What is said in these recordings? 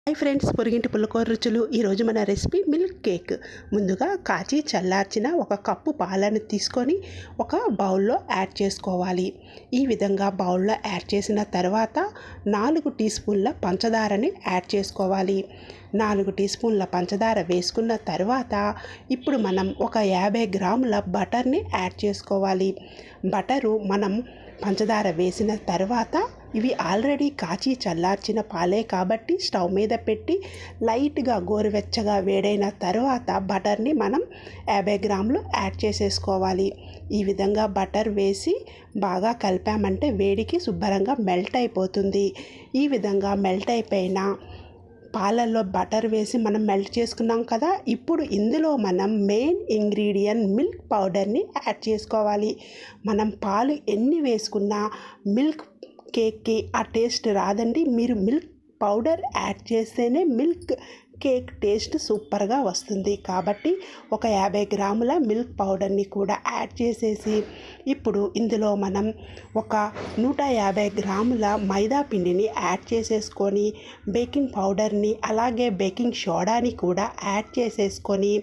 Hi friends, పొరిగింటి పుల్లకూర రుచులు. ఈరోజు మన రెసిపీ మిల్క్ కేక్. ముందుగా కాచి చల్లార్చిన ఒక కప్పు పాలను తీసుకొని ఒక బౌల్లో యాడ్ చేసుకోవాలి. ఈ విధంగా బౌల్లో యాడ్ చేసిన తర్వాత 4 టీ స్పూన్ల పంచదారని యాడ్ చేసుకోవాలి. 4 టీ స్పూన్ల పంచదార వేసుకున్న తర్వాత ఇప్పుడు మనం ఒక 50 గ్రాముల బటర్ని యాడ్ చేసుకోవాలి. బటరు మనం పంచదార వేసిన తర్వాత ఇవి ఆల్రెడీ కాచి చల్లార్చిన పాలే కాబట్టి స్టవ్ మీద పెట్టి లైట్గా గోరువెచ్చగా వేడైన తర్వాత బటర్ని మనం 50 గ్రాములు యాడ్ చేసేసుకోవాలి. ఈ విధంగా బటర్ వేసి బాగా కలిపామంటే వేడికి శుభ్రంగా మెల్ట్ అయిపోతుంది. ఈ విధంగా మెల్ట్ అయిపోయిన పాలల్లో బటర్ వేసి మనం మెల్ట్ చేసుకున్నాం కదా. ఇప్పుడు ఇందులో మనం మెయిన్ ఇంగ్రీడియంట్ మిల్క్ పౌడర్ని యాడ్ చేసుకోవాలి. మనం పాలు ఎన్ని వేసుకున్నా మిల్క్ కేక్కి ఆ టేస్ట్ రాదండి. మీరు మిల్క్ పౌడర్ యాడ్ చేస్తేనే మిల్క్ కేక్ టేస్ట్ సూపర్గా వస్తుంది. కాబట్టి ఒక 50 గ్రాముల మిల్క్ పౌడర్ని కూడా యాడ్ చేసేసి ఇప్పుడు ఇందులో మనం ఒక 150 గ్రాముల మైదా పిండిని యాడ్ చేసేసుకొని బేకింగ్ పౌడర్ని అలాగే బేకింగ్ సోడాని కూడా యాడ్ చేసేసుకొని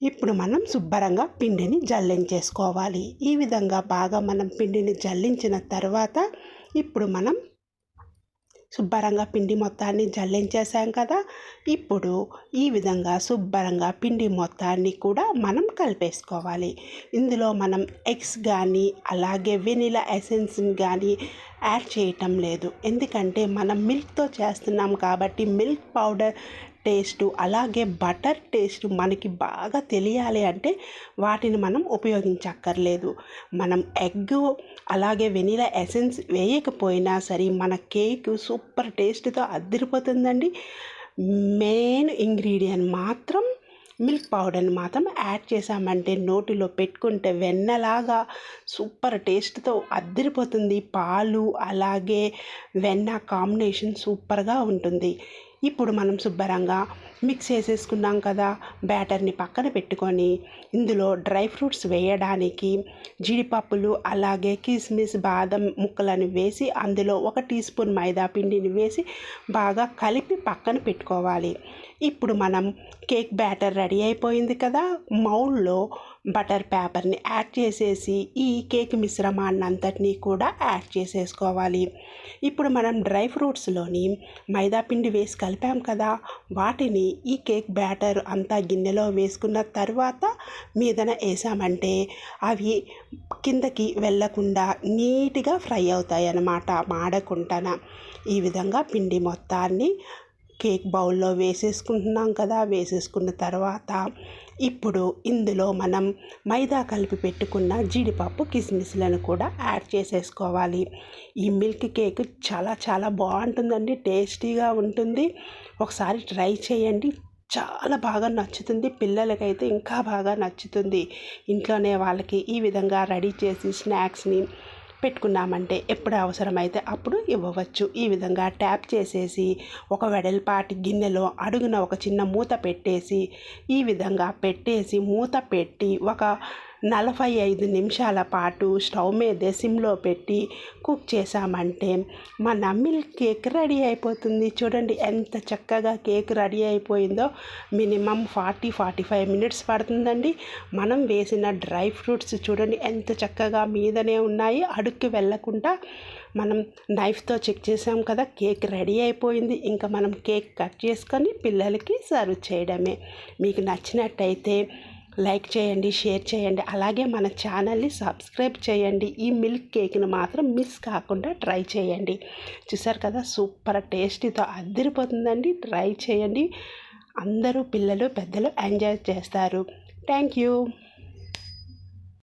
ఇప్పుడు మనం శుభ్రంగా పిండిని జల్లించేసుకోవాలి. ఈ విధంగా బాగా మనం పిండిని జల్లించిన తర్వాత ఇప్పుడు మనం శుభ్రంగా పిండి మొత్తాన్ని జల్లించేసాం కదా. ఇప్పుడు ఈ విధంగా శుభ్రంగా పిండి మొత్తాన్ని కూడా మనం కలిపేసుకోవాలి. ఇందులో మనం ఎగ్స్ కానీ అలాగే వెనిలా ఎసెన్స్ని కానీ యాడ్ చేయటం లేదు. ఎందుకంటే మనం మిల్క్తో చేస్తున్నాం కాబట్టి మిల్క్ పౌడర్ టేస్ట్ అలాగే బటర్ టేస్ట్ మనకి బాగా తెలియాలి అంటే వాటిని మనం ఉపయోగించక్కర్లేదు. మనం ఎగ్ అలాగే వెనిలా ఎసెన్స్ వేయకపోయినా సరే మన కేక్ సూపర్ టేస్ట్తో అదిరిపోతుందండి. మెయిన్ ఇంగ్రీడియంట్ మాత్రం మిల్క్ పౌడర్ని మాత్రం యాడ్ చేసామంటే నోటిలో పెట్టుకుంటే వెన్నలాగా సూపర్ టేస్ట్తో అదిరిపోతుంది. పాలు అలాగే వెన్న కాంబినేషన్ సూపర్గా ఉంటుంది. ఇప్పుడు మనం శుభ్రంగా మిక్స్ చేసేసుకున్నాం కదా. బ్యాటర్ని పక్కన పెట్టుకొని ఇందులో డ్రై ఫ్రూట్స్ వేయడానికి జీడిపప్పులు అలాగే కిస్మిస్ బాదం ముక్కలను వేసి అందులో 1 టీ స్పూన్ మైదా పిండిని వేసి బాగా కలిపి పక్కన పెట్టుకోవాలి. ఇప్పుడు మనం కేక్ బ్యాటర్ రెడీ అయిపోయింది కదా. మౌల్డ్లో బటర్ పేపర్ని యాడ్ చేసేసి ఈ కేక్ మిశ్రమాన్ని అంతటినీ కూడా యాడ్ చేసేసుకోవాలి. ఇప్పుడు మనం డ్రై ఫ్రూట్స్లోని మైదా పిండి వేసి కలిపాం కదా, వాటిని ఈ కేక్ బ్యాటర్ అంతా గిన్నెలో వేసుకున్న తర్వాత మీదన వేసామంటే అవి కిందకి వెళ్ళకుండా నీట్గా ఫ్రై అవుతాయి అన్నమాట, మాడకుండాన. ఈ విధంగా పిండి మొత్తాన్ని కేక్ బౌల్లో వేసేసుకుంటున్నాం కదా. వేసేసుకున్న తర్వాత ఇప్పుడు ఇందులో మనం మైదా కలిపి పెట్టుకున్న జీడిపప్పు కిస్మిస్లను కూడా యాడ్ చేసేసుకోవాలి. ఈ మిల్క్ కేక్ చాలా చాలా బాగుంటుందండి, టేస్టీగా ఉంటుంది. ఒకసారి ట్రై చేయండి, చాలా బాగా నచ్చుతుంది. పిల్లలకైతే ఇంకా బాగా నచ్చుతుంది. ఇంట్లోనే వాళ్ళకి ఈ విధంగా రెడీ చేసి స్నాక్స్ని పెట్టుకున్నామంటే ఎప్పుడు అవసరమైతే అప్పుడు ఇవ్వవచ్చు. ఈ విధంగా ట్యాప్ చేసేసి ఒక వెడల్పాటి గిన్నెలో అడుగున ఒక చిన్న మూత పెట్టేసి ఈ విధంగా పెట్టేసి మూత పెట్టి ఒక 45 నిమిషాల పాటు స్టవ్ మీద సిమ్లో పెట్టి కుక్ చేసామంటే మన మిల్క్ కేక్ రెడీ అయిపోతుంది. చూడండి ఎంత చక్కగా కేక్ రెడీ అయిపోయిందో. మినిమం 40-45 మినిట్స్ పడుతుందండి. మనం వేసిన డ్రై ఫ్రూట్స్ చూడండి ఎంత చక్కగా మీదనే ఉన్నాయి, అడుక్కి వెళ్ళకుండా. మనం నైఫ్తో చెక్ చేసాం కదా, కేక్ రెడీ అయిపోయింది. ఇంకా మనం కేక్ కట్ చేసుకొని పిల్లలకి సర్వ్ చేయడమే. మీకు నచ్చినట్టయితే లైక్ చేయండి, షేర్ చేయండి, అలాగే మన ఛానల్ని సబ్స్క్రైబ్ చేయండి. ఈ మిల్క్ కేక్ని మాత్రం మిస్ కాకుండా ట్రై చేయండి. చూసారు కదా, సూపర్ టేస్టీతో అదిరిపోతుందండి. ట్రై చేయండి, అందరూ పిల్లలు పెద్దలు ఎంజాయ్ చేస్తారు. Thank you.